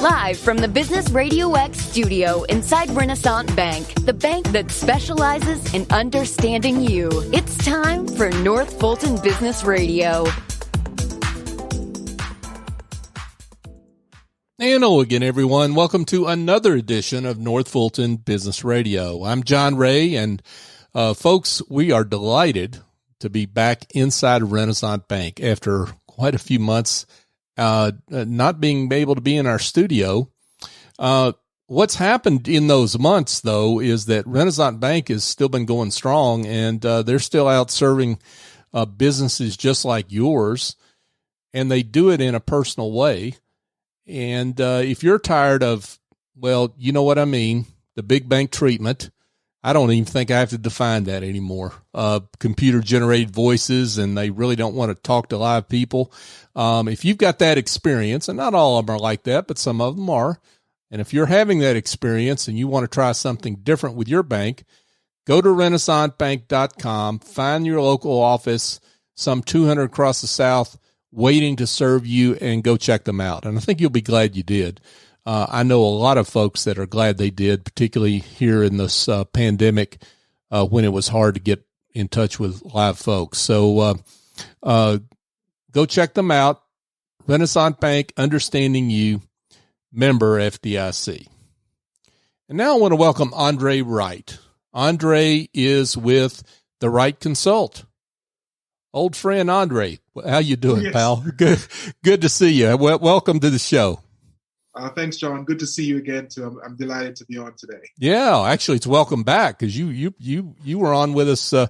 Live from the Business RadioX studio inside Renaissance Bank, the bank that specializes in understanding you. It's time for North Fulton Business Radio. And hello again, everyone. Welcome to another edition of North Fulton Business Radio. I'm John Ray, and folks, we are delighted to be back inside Renaissance Bank after quite a few months not being able to be in our studio. What's happened in those months, though, is that Renaissance Bank has still been going strong, and they're still out serving businesses just like yours, and they do it in a personal way. And if you're tired of, well, you know what I mean, the big bank treatment, I don't even think I have to define that anymore. Computer-generated voices, and they really don't want to talk to live people. If you've got that experience, and not all of them are like that, but some of them are, and if you're having that experience and you want to try something different with your bank, go to renaissancebank.com, find your local office, some 200 across the South, waiting to serve you, and go check them out. And I think you'll be glad you did. I know a lot of folks that are glad they did, particularly here in this pandemic when it was hard to get in touch with live folks. So go check them out. Renaissance Bank, understanding you, member FDIC. And now I want to welcome Andre Wright. Andre is with the WRIGHT Consult. Old friend Andre, how you doing, yes, pal? Good to see you. Welcome to the show. Thanks, John. Good to see you again, too. I'm delighted to be on today. Yeah, actually, it's welcome back because you were on with us a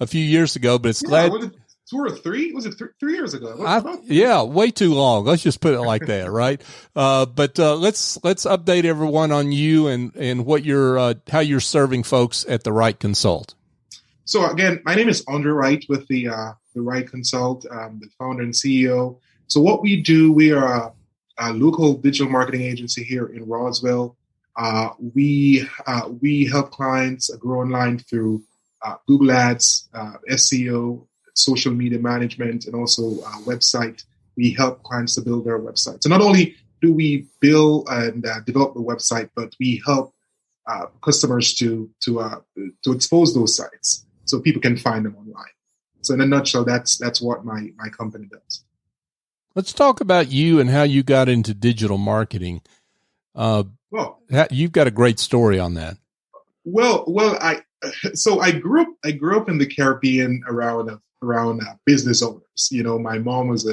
few years ago, but it's glad. Was it 2 or 3? Was it 3 years ago? Yeah, way too long. Let's just put it like that, right? But let's update everyone on you and what you're how you're serving folks at the WRIGHT Consult. So again, my name is Andre Wright with the WRIGHT Consult, the founder and CEO. So what we do, we are a local digital marketing agency here in Roswell. We help clients grow online through Google Ads, SEO, social media management, and also website. We help clients to build their website. So not only do we build and develop the website, but we help customers to expose those sites so people can find them online. So in a nutshell, that's what my company does. Let's talk about you and how you got into digital marketing. You've got a great story on that. Well, I grew up in the Caribbean around business owners. You know, my mom was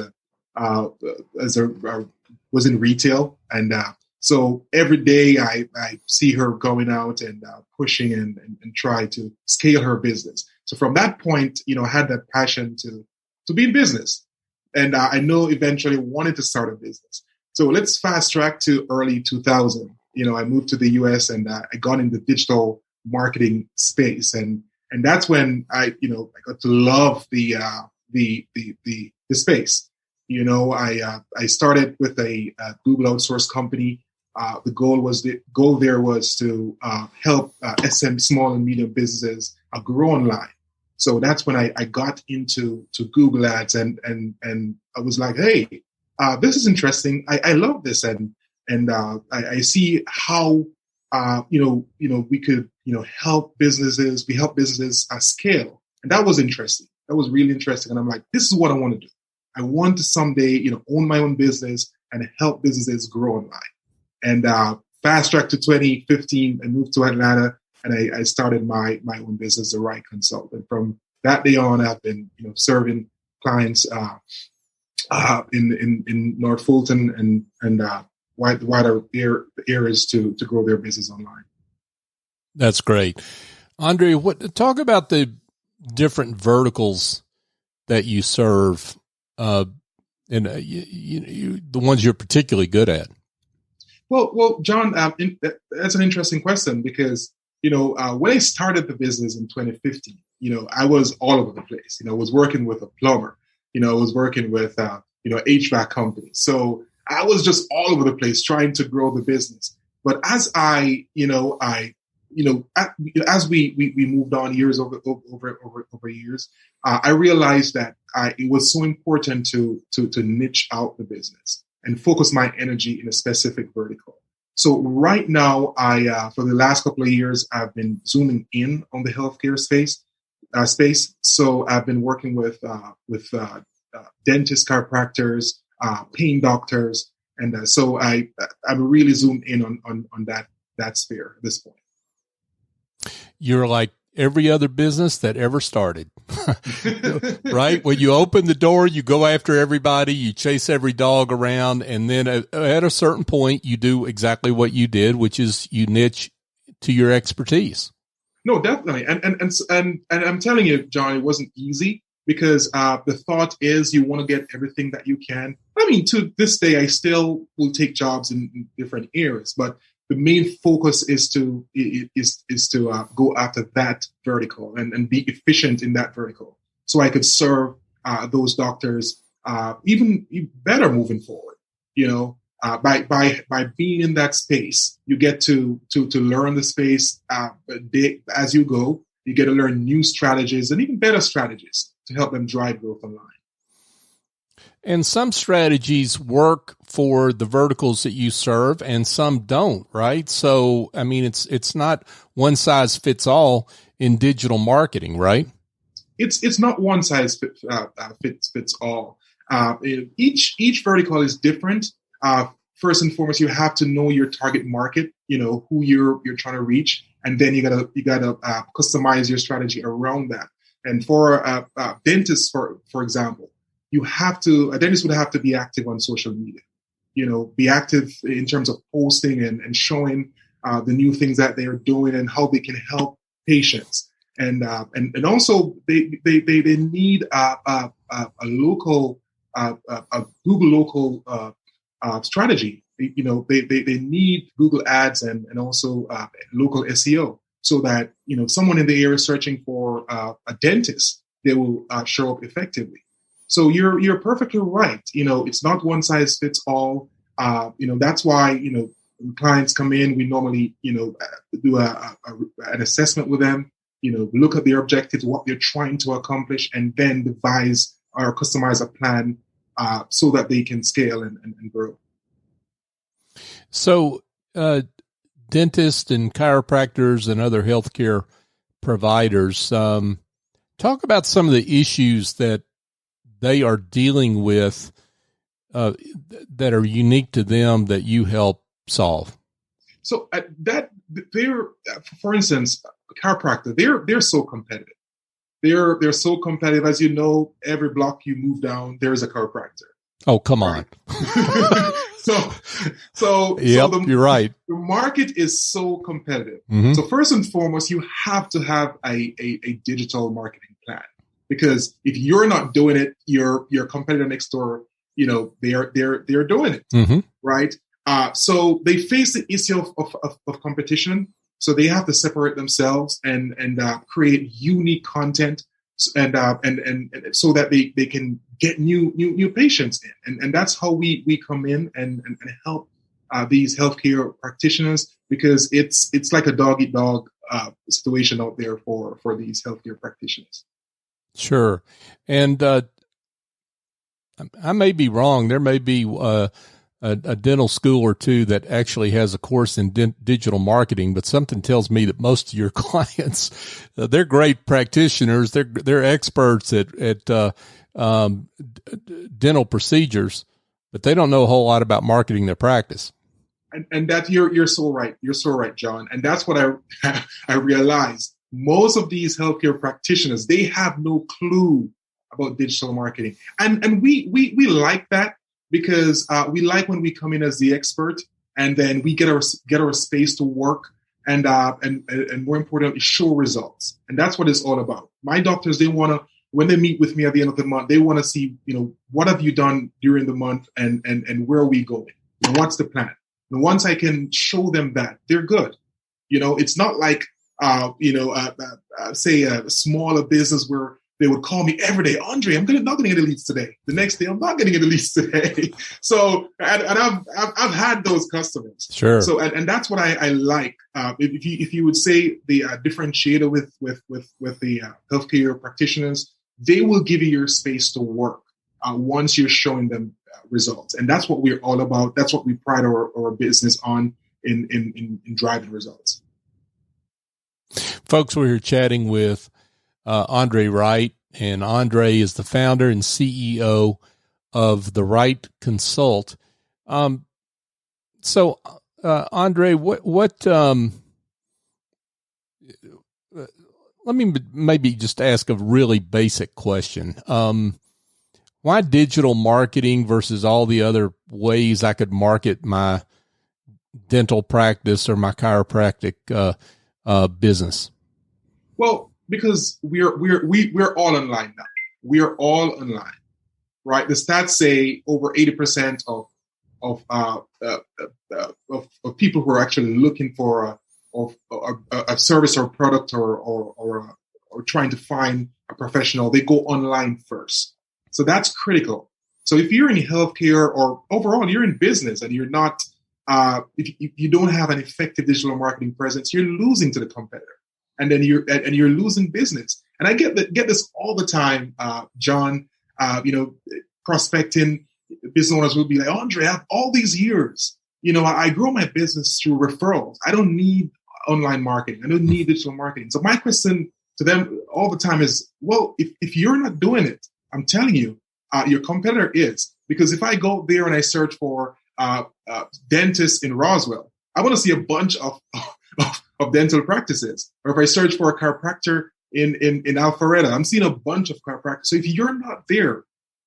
was in retail, and so every day I see her going out and pushing and try to scale her business. So from that point, you know, I had that passion to be in business. And I know eventually wanted to start a business. So let's fast track to early 2000. You know, I moved to the US and I got in the digital marketing space. And that's when I got to love the space. You know, I started with a Google outsourced company. The goal there was to help small and medium businesses grow online. So that's when I got into Google Ads and I was like, hey, this is interesting. I love this and I see how we could help businesses. We help businesses scale, and that was interesting. That was really interesting. And I'm like, this is what I want to do. I want to someday own my own business and help businesses grow online. And fast track to 2015, I moved to Atlanta. And I started my own business, the WRIGHT Consult. And from that day on, I've been serving clients in North Fulton and wider areas to grow their business online. That's great, Andre. Talk about the different verticals that you serve, and the ones you're particularly good at. Well, John, that's an interesting question because. When I started the business in 2015, I was all over the place. I was working with a plumber, I was working with, HVAC companies. So I was just all over the place trying to grow the business. But as as we moved on years over years, I realized that it was so important to niche out the business. and focus my energy in a specific vertical. So right now, for the last couple of years, I've been zooming in on the healthcare space. So I've been working with dentists, chiropractors, pain doctors, and so I'm really zoomed in on that sphere at this point. You're like every other business that ever started, right? When you open the door, you go after everybody, you chase every dog around, and then at a certain point, you do exactly what you did, which is you niche to your expertise. No, definitely, and I'm telling you, John, it wasn't easy because the thought is you want to get everything that you can. I mean, to this day, I still will take jobs in different areas, but the main focus is to go after that vertical and be efficient in that vertical, so I could serve those doctors even better moving forward. You know, by being in that space, you get to learn the space as you go. You get to learn new strategies and even better strategies to help them drive growth online. And some strategies work for the verticals that you serve and some don't, right? So, I mean, it's not one size fits all in digital marketing, right? It's not one size fits all. Each vertical is different. First and foremost, you have to know your target market, you know, who you're trying to reach. And then you gotta customize your strategy around that. And for dentists, for example, a dentist would have to be active on social media, you know, be active in terms of posting and showing the new things that they are doing and how they can help patients. And also they need a local, a Google local strategy. You know, they need Google ads and also local SEO, so that, you know, someone in the area searching for a dentist, they will show up effectively. So you're perfectly right. You know, it's not one size fits all. You know, that's why, you know, when clients come in, we normally, you know, do an assessment with them, you know, look at their objectives, what they're trying to accomplish, and then devise or customize a plan so that they can scale and grow. So dentists and chiropractors and other healthcare providers, talk about some of the issues that they are dealing with that are unique to them that you help solve. So for instance, chiropractor, they're so competitive. They're so competitive. As you know, every block you move down, there's a chiropractor. Oh, come on. So you're right. The market is so competitive. Mm-hmm. So first and foremost, you have to have a digital marketing plan, because if you're not doing it, your competitor next door, you know, they're doing it, mm-hmm. right? So they face the issue of competition. So they have to separate themselves and create unique content, and so that they can get new patients in, and that's how we come in and help these healthcare practitioners, because it's like a dog eat dog situation out there for these healthcare practitioners. Sure, and I may be wrong. There may be a dental school or two that actually has a course in digital marketing, but something tells me that most of your clients, they're great practitioners. They're experts at dental procedures, but they don't know a whole lot about marketing their practice. And that you're so right. You're so right, John. And that's what I realized. Most of these healthcare practitioners, they have no clue about digital marketing, and we like that. Because we like when we come in as the expert, and then we get our space to work, and more importantly, show results. And that's what it's all about. My doctors, they want to, when they meet with me at the end of the month, they want to see, you know, what have you done during the month, and where are we going? And what's the plan? And once I can show them that, they're good. You know, it's not like say a smaller business where they would call me every day, Andre, I'm not going to get a leads today. The next day, I'm not going to get a leads today. So, and I've had those customers. Sure. So, and that's what I like. If you would say the differentiator with the healthcare practitioners, they will give you your space to work once you're showing them results. And that's what we're all about. That's what we pride our business on in driving results. Folks, we're here chatting with Andre Wright, and Andre is the founder and CEO of the WRIGHT Consult. So, Andre, what let me maybe just ask a really basic question. Why digital marketing versus all the other ways I could market my dental practice or my chiropractic business? Well, because we're all online now. We are all online, right? The stats say over 80% of people who are actually looking for a service or product or trying to find a professional, they go online first. So that's critical. So if you're in healthcare or overall you're in business and you're not, if you don't have an effective digital marketing presence, you're losing to the competitor, and then you're losing business. And I get this all the time, John. Prospecting business owners will be like, Andre, I have all these years. I grow my business through referrals. I don't need online marketing. I don't need digital marketing. So my question to them all the time is, well, if you're not doing it, I'm telling you, your competitor is. Because if I go there and I search for dentists in Roswell, I want to see a bunch of dental practices. Or if I search for a chiropractor in Alpharetta, I'm seeing a bunch of chiropractors. So if you're not there,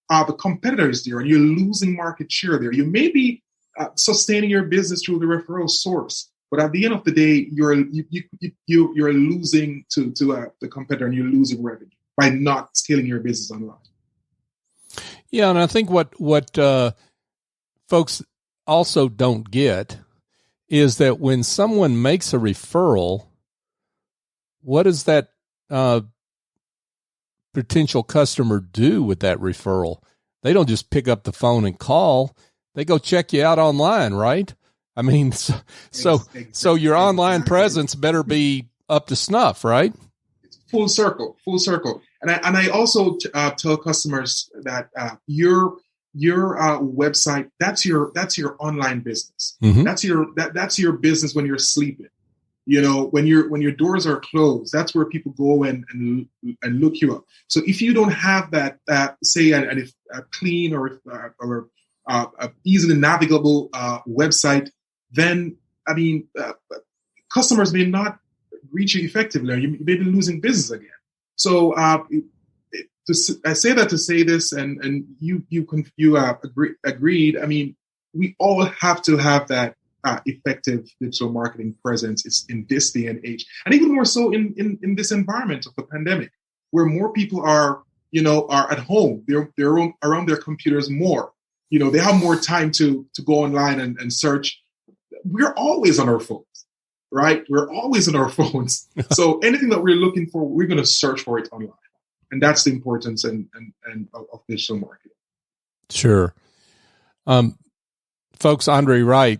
the competitor is there, and you're losing market share there. You may be sustaining your business through the referral source, but at the end of the day, you're losing to the competitor, and you're losing revenue by not scaling your business online. Yeah, and I think what folks also don't get is that when someone makes a referral, what does that potential customer do with that referral? They don't just pick up the phone and call. They go check you out online, right? I mean, so your online presence better be up to snuff, right? It's full circle. And I also tell customers that your website, that's your online business. Mm-hmm. That's your business when you're sleeping. When your doors are closed, that's where people go and look you up. So if you don't have that, say a clean or easily navigable website, then customers may not reach you effectively, or you may be losing business again. So I say that to say this, and you agreed. I mean, we all have to have that effective digital marketing presence. It's in this day and age, and even more so in this environment of the pandemic, where more people are at home. They're around their computers more. They have more time to go online and search. We're always on our phones, right? We're always on our phones. So anything that we're looking for, we're going to search for it online. And that's the importance and of digital marketing. Sure. Folks, Andre Wright,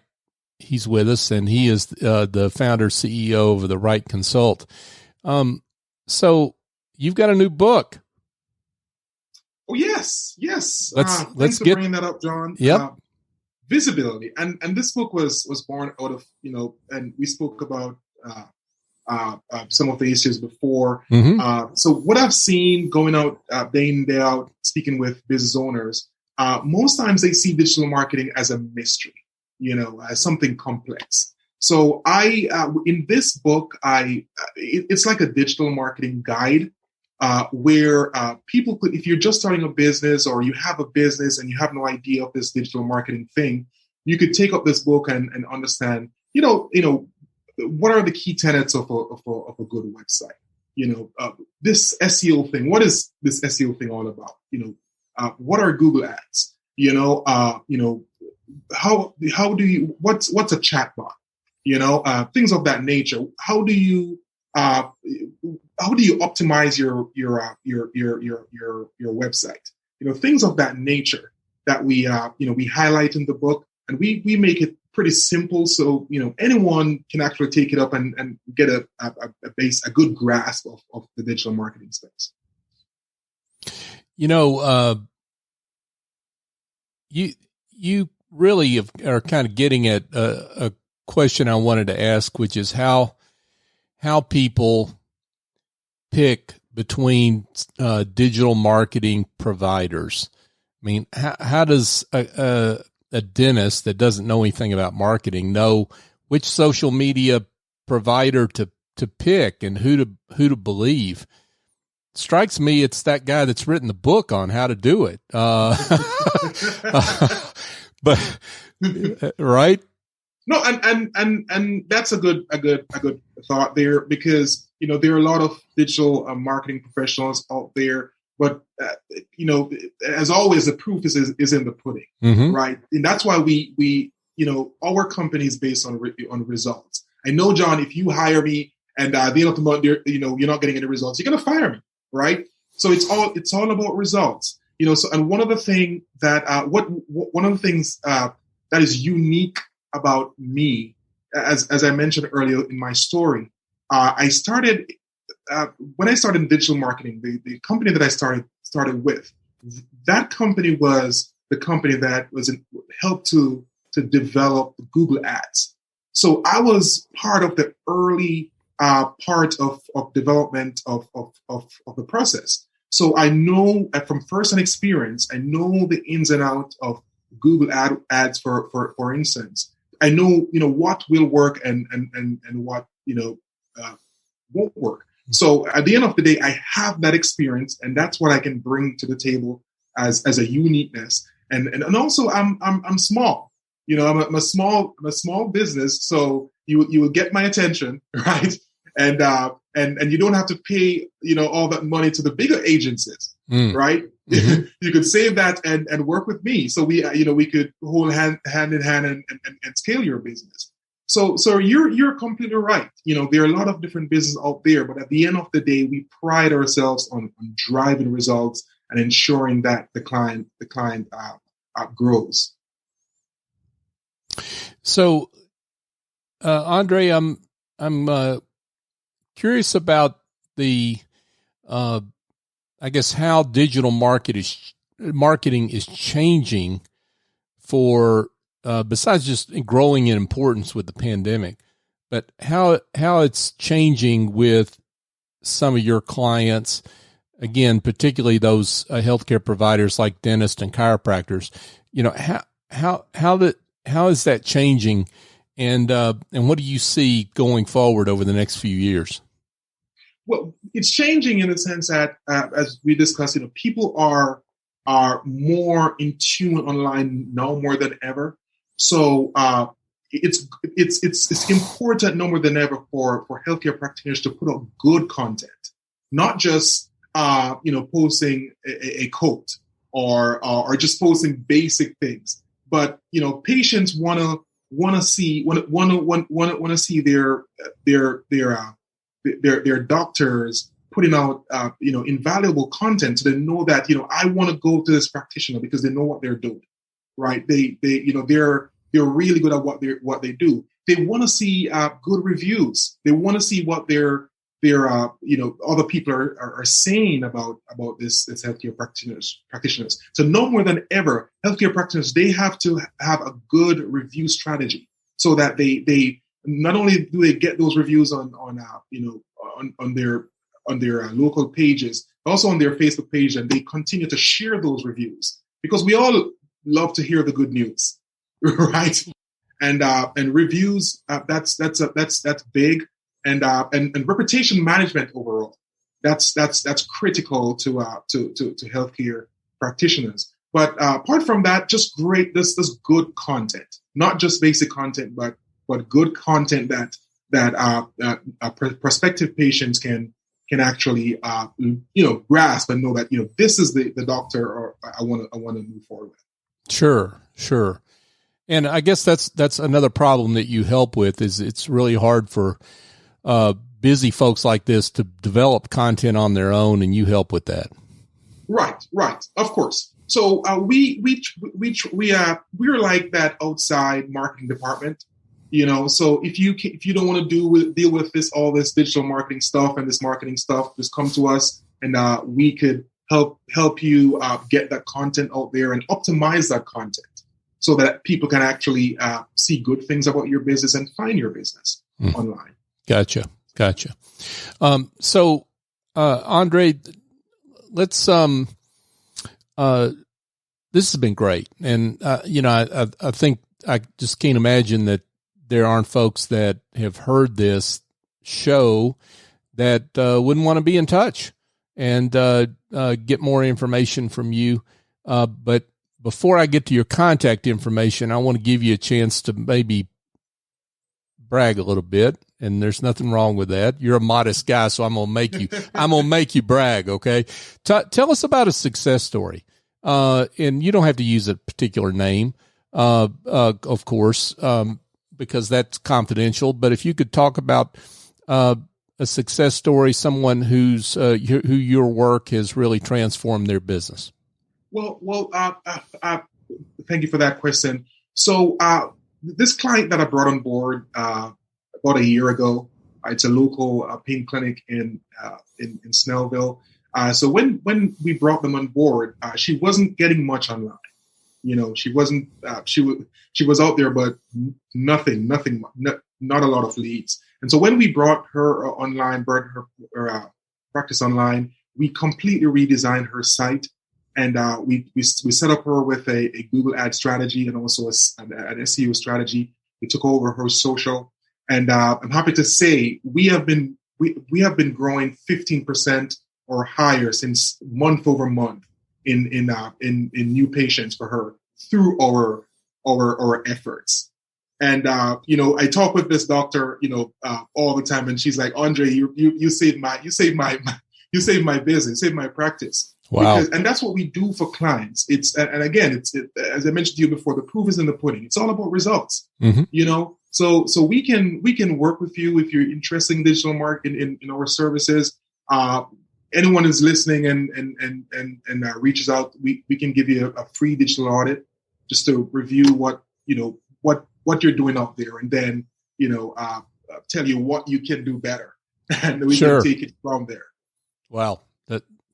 he's with us, and he is the founder, CEO of the WRIGHT Consult. So you've got a new book. Oh, yes. Let's get bringing that up, John. Yep. Visibility. And this book was born out of, and we spoke about some of the issues before. Mm-hmm. So what I've seen going out day in, day out, speaking with business owners, most times they see digital marketing as a mystery, as something complex. So in this book, it's like a digital marketing guide where people could, if you're just starting a business or you have a business and you have no idea of this digital marketing thing, you could take up this book and understand, what are the key tenets of a good website? This SEO thing. What is this SEO thing all about? What are Google ads? How do you, what's a chatbot? Things of that nature. How do you optimize your website? Things of that nature that we highlight in the book, and we make it pretty simple, so anyone can actually take it up and get a good grasp of the digital marketing space. you really are kind of getting at a question I wanted to ask, which is how people pick between digital marketing providers. I mean, how does a dentist that doesn't know anything about marketing know which social media provider to pick and who to believe? Strikes me it's that guy that's written the book on how to do it. But right? No, and that's a good thought there, because there are a lot of digital marketing professionals out there, but as always, the proof is in the pudding, right? And that's why we our company is based on results. I know, John, if you hire me and at the end of the month you're not getting any results, you're gonna fire me, right? So it's all about results, So, and one of the things that that is unique about me, as I mentioned earlier in my story, I started when I started in digital marketing. The company that I started with, that company was the company that helped to develop Google Ads. So I was part of the early part of development of the process. So I know from first-hand experience, I know the ins and outs of Google ads for instance. I know what will work and what won't work. So at the end of the day, I have that experience, and that's what I can bring to the table as a uniqueness. And also I'm small. I'm a small business, so you will get my attention, right? And you don't have to pay all that money to the bigger agencies, right? Mm-hmm. You could save that and work with me. So we could hold hand in hand and scale your business. So you're completely right. There are a lot of different businesses out there, but at the end of the day, we pride ourselves on driving results and ensuring that the client grows. So, Andre, I'm curious about the, I guess, how digital marketing is changing for, besides just growing in importance with the pandemic, but how it's changing with some of your clients, again, particularly those healthcare providers like dentists and chiropractors. How is that changing, and what do you see going forward over the next few years? Well, it's changing in the sense that, as we discussed, people are more in tune online now more than ever. So it's important now more than ever for healthcare practitioners to put out good content, not just posting a quote or just posting basic things. But patients want to see their doctors putting out invaluable content, so they know that I want to go to this practitioner because they know what they're doing, right? They're really good at what they do. They want to see good reviews. They want to see what their other people are saying about this healthcare practitioners. So no more than ever, healthcare practitioners, they have to have a good review strategy, so that they not only do they get those reviews on their local pages, but also on their Facebook page, and they continue to share those reviews, because we all love to hear the good news, right? And reviews, that's big. And reputation management overall, that's critical to healthcare practitioners. But apart from that, just this good content, not just basic content, but good content that prospective patients can actually grasp and know that this is the doctor or I want to move forward with. Sure. And I guess that's another problem that you help with, is it's really hard for busy folks like this to develop content on their own, and you help with that. Right. Of course. So we're like that outside marketing department, So if you don't want to deal with all this digital marketing stuff and this marketing stuff, just come to us, and we could help you get that content out there and optimize that content so that people can actually see good things about your business and find your business online. Gotcha. So, Andre, let's, this has been great. And, I think I just can't imagine that there aren't folks that have heard this show that wouldn't want to be in touch and get more information from you. But before I get to your contact information, I want to give you a chance to maybe brag a little bit. And there's nothing wrong with that. You're a modest guy, so I'm gonna make you brag. Okay, tell us about a success story, and you don't have to use a particular name, of course, because that's confidential. But if you could talk about a success story, someone who your work has really transformed their business. Well, thank you for that question. So, this client that I brought on board about a year ago, it's a local pain clinic in Snellville. So when we brought them on board, she wasn't getting much online. She wasn't. She was out there, but nothing, not a lot of leads. And so when we brought her online, brought her practice online, we completely redesigned her site. And we set up her with a Google ad strategy and also an SEO strategy. We took over her social, and I'm happy to say we have been growing 15% or higher since month over month in new patients for her through our efforts. And I talk with this doctor all the time, and she's like, Andre, you saved my business, saved my practice. Wow. And that's what we do for clients. It's as I mentioned to you before, the proof is in the pudding. It's all about results. Mm-hmm. So we can work with you if you're interested in digital marketing in our services. Anyone who's listening and reaches out, we can give you a free digital audit just to review what you're doing out there, and then tell you what you can do better, and we can take it from there. Wow.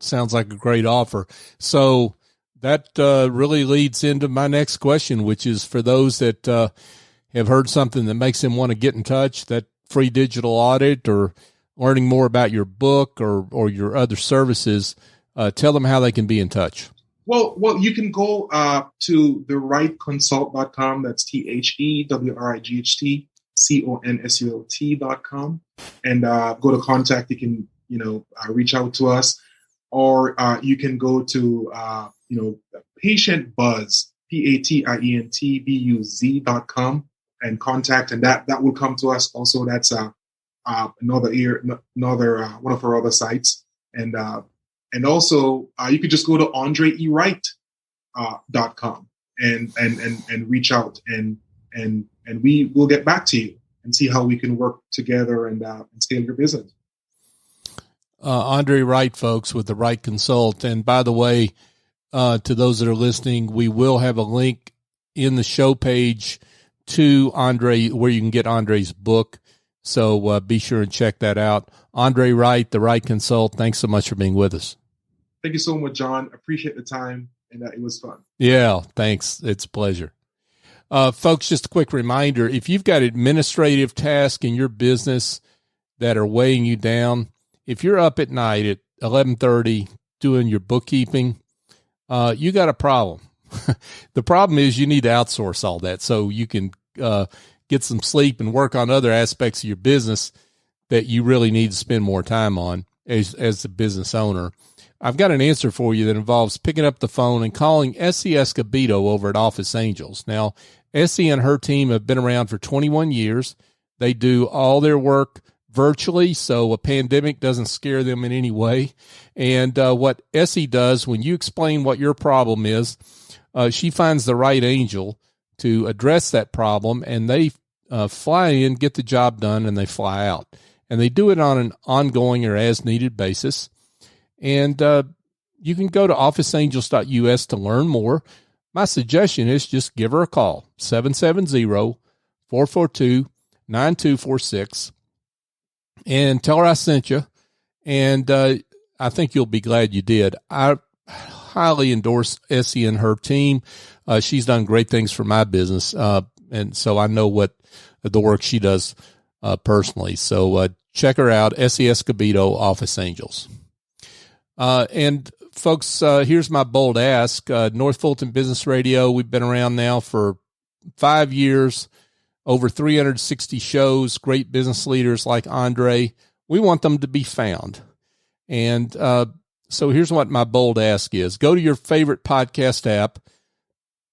Sounds like a great offer. So that really leads into my next question, which is for those that have heard something that makes them want to get in touch, that free digital audit or learning more about your book or your other services, tell them how they can be in touch. Well, you can go to the WRIGHTConsult.com. That's TheWRIGHTConsult.com, and go to contact. You can reach out to us. Or you can go to, Patient Buzz, PATIENTBUZ.com and contact, and that will come to us. Also, that's another one of our other sites, and also you could just go to AndreWright.com and reach out, and we will get back to you and see how we can work together and scale your business. Andre Wright, folks, with the WRIGHT Consult. And by the way, to those that are listening, we will have a link in the show page to Andre where you can get Andre's book. So be sure and check that out. Andre Wright, the WRIGHT Consult. Thanks so much for being with us. Thank you so much, John. Appreciate the time, and it was fun. Yeah, thanks. It's a pleasure. Folks, just a quick reminder, if you've got administrative tasks in your business that are weighing you down, if you're up at night at 11:30 doing your bookkeeping, you got a problem. The problem is you need to outsource all that so you can get some sleep and work on other aspects of your business that you really need to spend more time on as the business owner. I've got an answer for you that involves picking up the phone and calling Essie Escobedo over at Office Angels. Now, Essie and her team have been around for 21 years. They do all their work virtually, so a pandemic doesn't scare them in any way. And what Essie does, when you explain what your problem is, she finds the right angel to address that problem, and they fly in, get the job done, and they fly out. And they do it on an ongoing or as-needed basis. And you can go to officeangels.us to learn more. My suggestion is just give her a call, 770-442-9246. And tell her I sent you. And I think you'll be glad you did. I highly endorse Essie and her team. She's done great things for my business. And so I know what the work she does personally. So check her out, Essie Escobedo, Office Angels. And folks, here's my bold ask. North Fulton Business Radio, we've been around now for 5 years, over 360 shows, great business leaders like Andre. We want them to be found. And so here's what my bold ask is. Go to your favorite podcast app,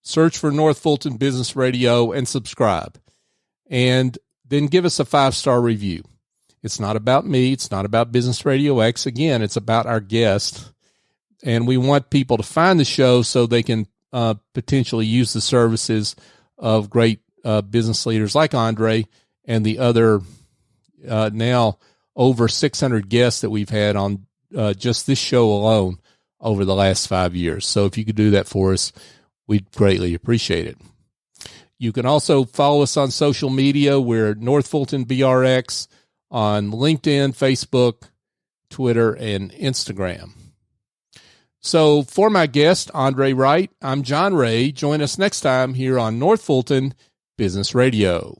search for North Fulton Business Radio, and subscribe. And then give us a 5-star review. It's not about me. It's not about Business RadioX. Again, it's about our guest. And we want people to find the show so they can potentially use the services of great business leaders like Andre and the other now over 600 guests that we've had on just this show alone over the last 5 years. So if you could do that for us, we'd greatly appreciate it. You can also follow us on social media. We're North Fulton BRX on LinkedIn, Facebook, Twitter, and Instagram. So for my guest, Andre Wright, I'm John Ray. Join us next time here on North Fulton Business Radio.